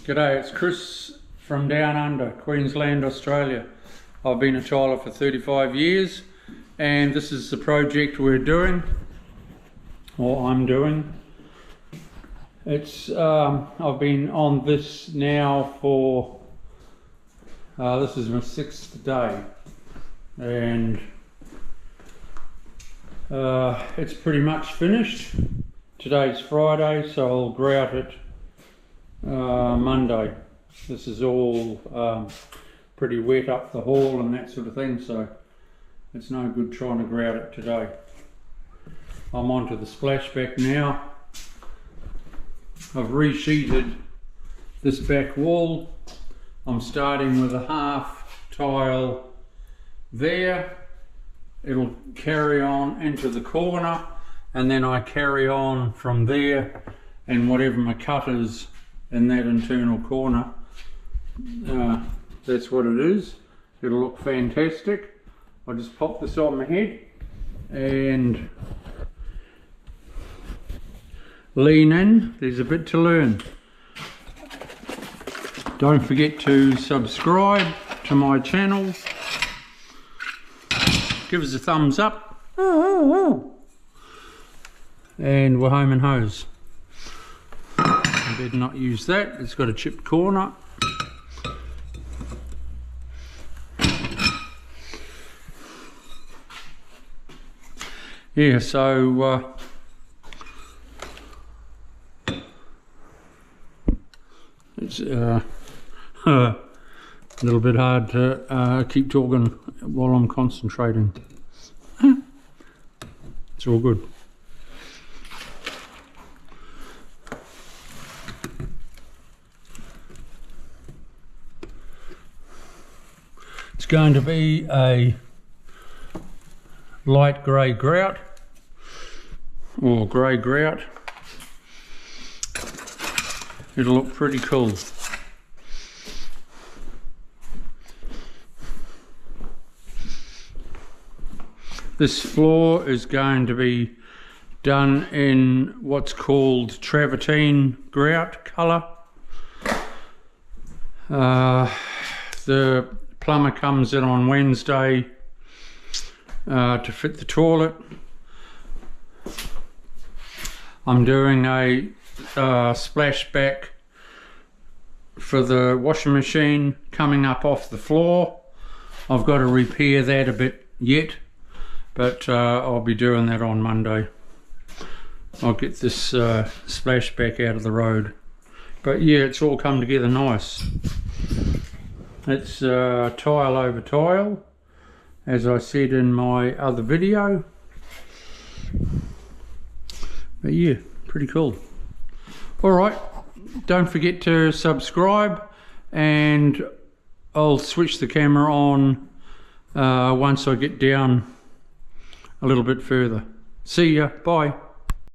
G'day, it's Chris from Down Under, Queensland, Australia. I've been a tiler for 35 years and this is the project we're doing, or I'm doing. It's I've been on this now for, this is my 6th day, and it's pretty much finished. Today's Friday, so I'll grout it Monday. This is all pretty wet up the hall and that sort of thing, so it's no good trying to grout it today. I'm onto the splashback now. I've resheeted this back wall. I'm starting with a half tile there. It'll carry on into the corner, and then I carry on from there, and whatever my cut is in that internal corner, that's what it is. It'll look fantastic. I'll just pop this on my head and lean in. There's a bit to learn. Don't forget to subscribe to my channel. Give us a thumbs up. And we're home and hose. I better not use that, it's got a chipped corner. Yeah, so it's a little bit hard to keep talking while I'm concentrating. It's all good. It's going to be a light grey grout, or grey grout. It'll look pretty cool. This floor is going to be done in what's called travertine grout colour. The plumber comes in on Wednesday to fit the toilet. I'm doing a splashback for the washing machine coming up off the floor. I've got to repair that a bit yet, but I'll be doing that on Monday. I'll get this splashback out of the road. But yeah, it's all come together nice. It's tile over tile, as I said in my other video. But yeah, pretty cool. Alright, don't forget to subscribe, and I'll switch the camera on once I get down a little bit further. See ya, bye.